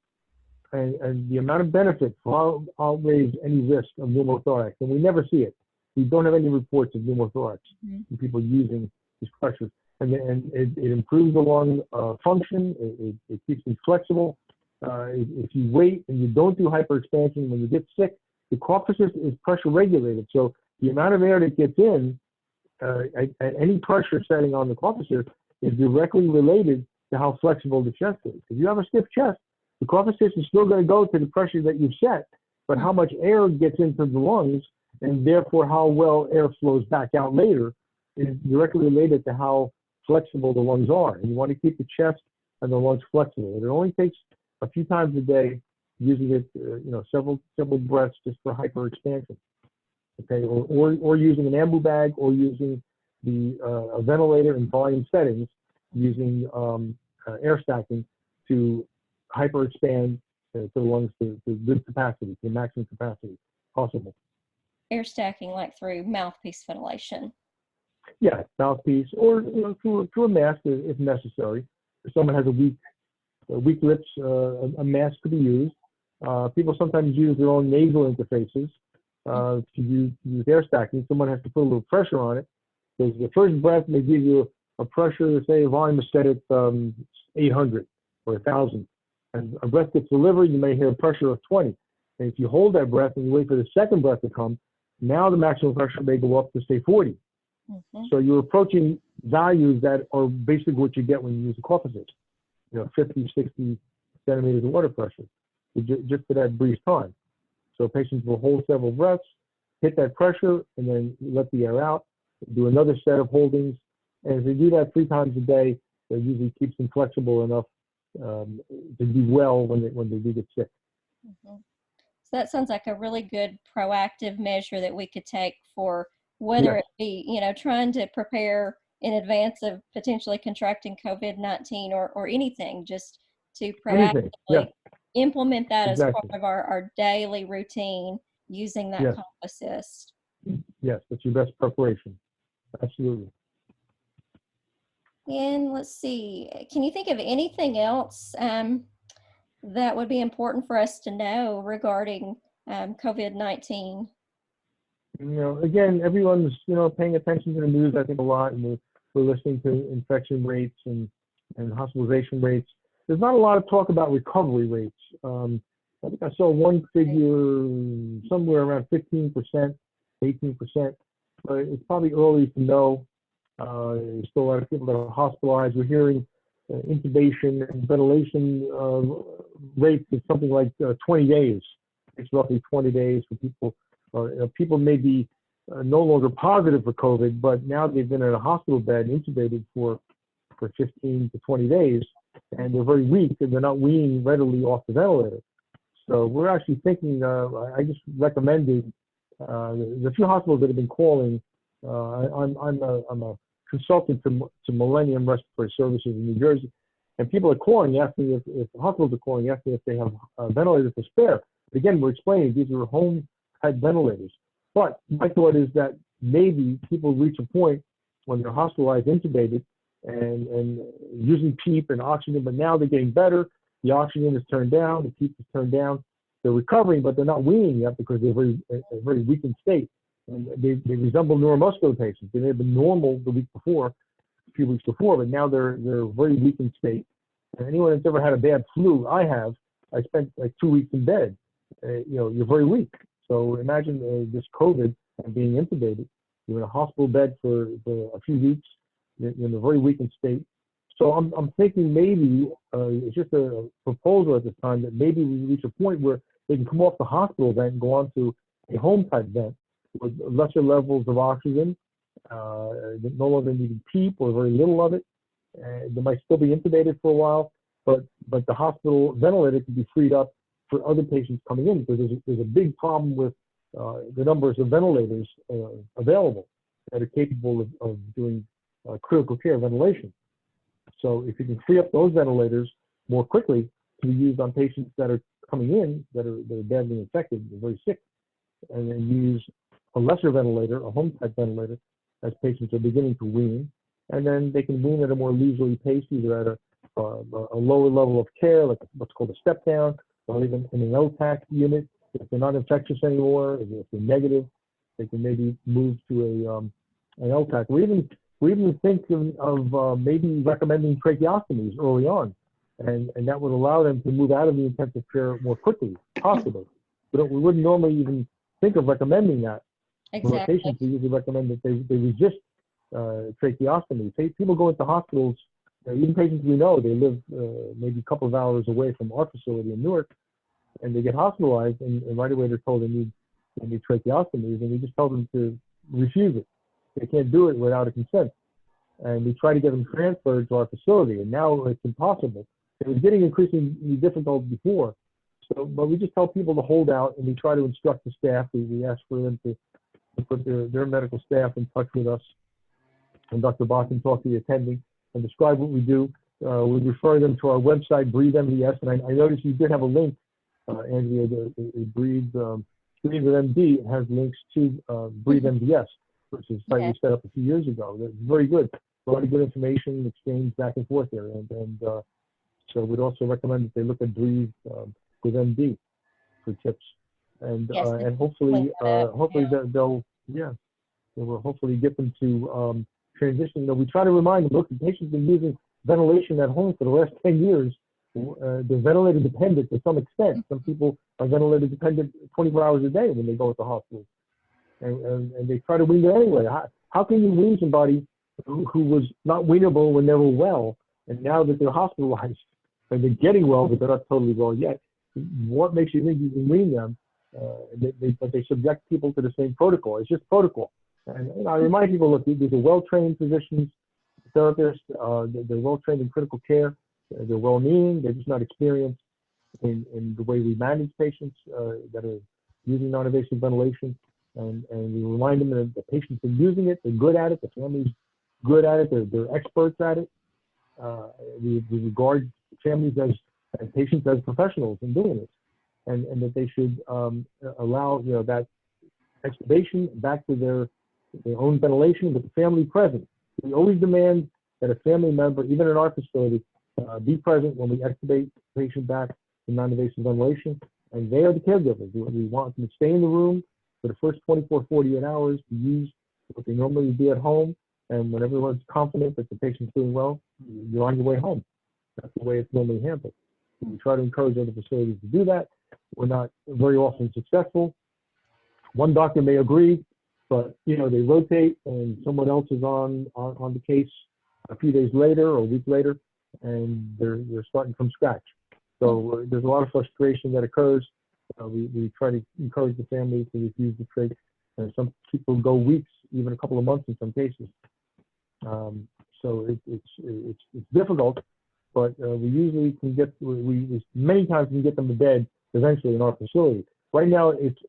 And the amount of benefit far outweighs any risk of pneumothorax. And we never see it. We don't have any reports of pneumothorax in people using these pressures. And it improves the lung function. It keeps them flexible. If you wait and you don't do hyperexpansion, when you get sick, the cough assist is pressure regulated. So the amount of air that gets in at any pressure setting on the cough assist is directly related to how flexible the chest is. If you have a stiff chest, the cough assist is still going to go to the pressure that you've set, but how much air gets into the lungs and therefore how well air flows back out later is directly related to how flexible the lungs are. And you want to keep the chest and the lungs flexible. It only takes a few times a day, using it, several breaths just for hyperexpansion. Okay, or using an ambu bag, or using a ventilator in volume settings, using air stacking to hyperexpand the lungs to good capacity, to maximum capacity possible.
Air stacking, like through mouthpiece ventilation.
Yeah, mouthpiece, or through a mask if necessary. If someone has a weak lips, a mask could be used. People sometimes use their own nasal interfaces to use air stacking. Someone has to put a little pressure on it, because the first breath may give you a pressure, say a volume is set at 800 or 1,000. And a breath gets delivered, you may hear a pressure of 20. And if you hold that breath and you wait for the second breath to come, now the maximum pressure may go up to, say, 40. So you're approaching values that are basically what you get when you use a cough assist, 50, 60 centimeters of water pressure, just for that brief time. So patients will hold several breaths, hit that pressure, and then let the air out, do another set of holdings. And if they do that 3 times a day, that usually keeps them flexible enough to do well when they do get sick.
So that sounds like a really good proactive measure that we could take for whether it be, trying to prepare in advance of potentially contracting COVID-19 or anything, just to proactively implement that as part of our daily routine using that cough assist.
Yes, that's your best preparation. Absolutely.
And let's see, can you think of anything else that would be important for us to know regarding COVID-19?
Again, everyone's, paying attention to the news, I think, a lot, and we're listening to infection rates and hospitalization rates. There's not a lot of talk about recovery rates. I think I saw one figure somewhere around 15%, 18%, but it's probably early to know. There's still a lot of people that are hospitalized. We're hearing intubation and ventilation rates is something like 20 days. It's roughly 20 days for people. People may be no longer positive for COVID, but now they've been in a hospital bed intubated for 15 to 20 days, and they're very weak and they're not weaning readily off the ventilator. So we're actually thinking, I just recommended, there's a few hospitals that have been calling. I'm a consultant to Millennium Respiratory Services in New Jersey, And people are calling, asking if the hospitals are calling, asking if they have ventilators to spare. But again, we're explaining these are home-type ventilators. But my thought is that maybe people reach a point when they're hospitalized, intubated, and using PEEP and oxygen, but now they're getting better. The oxygen is turned down, the PEEP is turned down. They're recovering, but they're not weaning yet because they're a very weakened state. And they resemble neuromuscular patients. They may have been normal the week before, a few weeks before, but now they're very weakened state. And anyone that's ever had a bad flu, I spent like 2 weeks in bed. You're very weak. So imagine this COVID and being intubated. You're in a hospital bed for a few weeks. You're in a very weakened state. So I'm thinking maybe it's just a proposal at this time that maybe we reach a point where they can come off the hospital vent and go on to a home type vent with lesser levels of oxygen, no longer needing PEEP or very little of it. They might still be intubated for a while, but the hospital ventilator can be freed up for other patients coming in, because there's a big problem with the numbers of ventilators available that are capable of doing critical care ventilation. So if you can free up those ventilators more quickly to be used on patients that are coming in that are badly infected, they're very sick, and then use a lesser ventilator, a home type ventilator, as patients are beginning to wean, and then they can wean at a more leisurely pace, either at a lower level of care, like what's called a step down, or even in an LTAC unit. If they're not infectious anymore, if they're negative, they can maybe move to an LTAC. We even think of maybe recommending tracheostomies early on, and that would allow them to move out of the intensive care more quickly, possibly. We wouldn't normally even think of recommending that.
Exactly.
For patients, we usually recommend that they resist tracheostomy. People go into hospitals, even patients we know, they live maybe a couple of hours away from our facility in Newark, and they get hospitalized, and right away they're told they need tracheostomies, and we just tell them to refuse it. They can't do it without a consent. And we try to get them transferred to our facility, and now it's impossible. It was getting increasingly difficult before. But we just tell people to hold out, and we try to instruct the staff. We ask for them to put their medical staff in touch with us, and Dr. Bach can talk to the attending and describe what we do. We refer them to our website, Breathe MDS, and I noticed you did have a link, Andrea, Breathe with MD. It has links to Breathe MDS, which is a site we set up a few years ago. That's very good. A lot of good information exchange back and forth there, and so we'd also recommend that they look at Breathe with MD for tips, and hopefully we'll hopefully get them to transition. We try to remind them, look, the patient's been using ventilation at home for the last 10 years. They're ventilator dependent to some extent. Some people are ventilator dependent 24 hours a day when they go to the hospital, and they try to wean it anyway. How can you wean somebody who was not weanable when they were well, and now that they're hospitalized and they're getting well, but they're not totally well yet? What makes you think you can wean them? But they subject people to the same protocol. It's just protocol. And I remind people, look, these are well-trained physicians, therapists. They're well-trained in critical care. They're well-meaning. They're just not experienced in the way we manage patients that are using non-invasive ventilation. And we remind them that the patients are using it. They're good at it. The family's good at it. They're experts at it. We regard families and patients as professionals in doing this, and that they should allow that extubation back to their own ventilation with the family present. We always demand that a family member, even in our facility, be present when we extubate the patient back to non-invasive ventilation, and they are the caregivers. We want them to stay in the room for the first 24, 48 hours to use what they normally do at home, and when everyone's confident that the patient's doing well, you're on your way home. That's the way it's normally handled. We try to encourage other facilities to do that. We're not very often successful. One doctor may agree, but they rotate, and someone else is on the case a few days later or a week later, and they're starting from scratch. So there's a lot of frustration that occurs. We try to encourage the family to refuse the trach. Some people go weeks, even a couple of months in some cases. So it's difficult, but we usually can get, we many times can get them to bed eventually in our facility. Right now, it's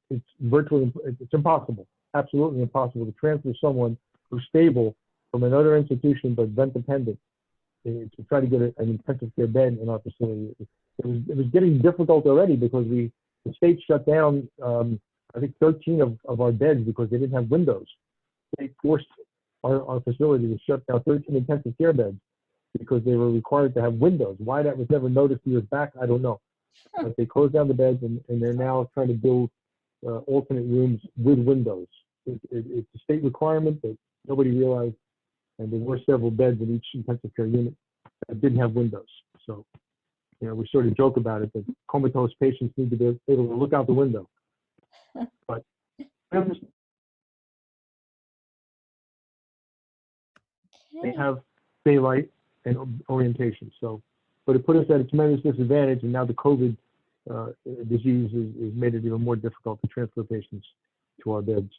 virtually, it's impossible, absolutely impossible to transfer someone who's stable from another institution but vent dependent to try to get an intensive care bed in our facility. It was getting difficult already because the state shut down, I think 13 of our beds because they didn't have windows. They forced our facility to shut down 13 intensive care beds because they were required to have windows. Why that was never noticed years back, I don't know. But they closed down the beds, and they're now trying to build alternate rooms with windows. It's a state requirement that nobody realized, and there were several beds in each intensive care unit that didn't have windows. So, we sort of joke about it, that comatose patients need to be able to look out the window. But they have daylight and orientation. So, but it put us at a tremendous disadvantage, and now the COVID disease has made it even more difficult to transfer patients to our beds.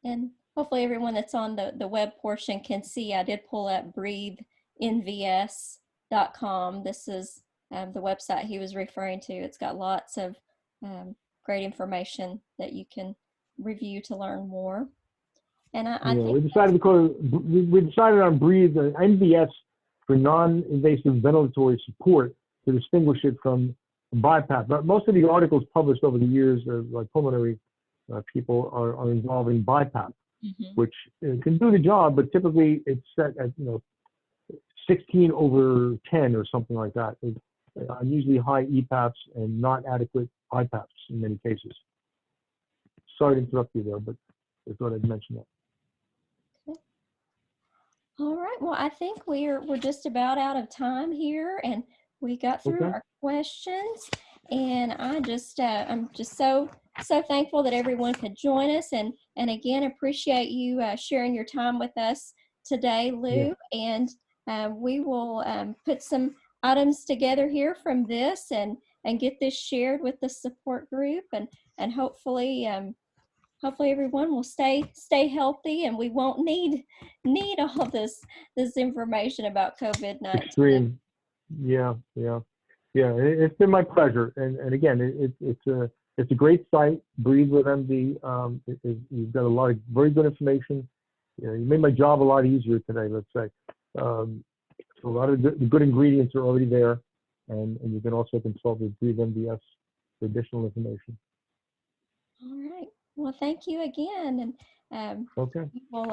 And hopefully everyone that's on the web portion can see, I did pull up breathenvs.com. This is the website he was referring to. It's got lots of great information that you can review to learn more. And I think
we decided on Breathe, NVS, for non-invasive ventilatory support, to distinguish it from BiPAP. But most of the articles published over the years, like pulmonary people, are involving BiPAP, which can do the job, but typically it's set at 16/10 or something like that. Usually high EPAPs and not adequate IPAPs in many cases. Sorry to interrupt you there, but I thought I'd mention that.
All right. Well, I think we're just about out of time here, and we got through our questions. And I'm just so thankful that everyone could join us, and again appreciate you sharing your time with us today, Lou. Yeah. And we will put some items together here from this, and get this shared with the support group, and hopefully. Hopefully everyone will stay healthy, and we won't need all this information about COVID-19.
Extreme. Yeah. It's been my pleasure, and again, it's a great site. Breathe with MD. You've got a lot of very good information. You made my job a lot easier today. Let's say, so a lot of the good ingredients are already there, and you can also consult with Breathe MDS for additional information.
All right. Well, thank you again, and
okay.
We'll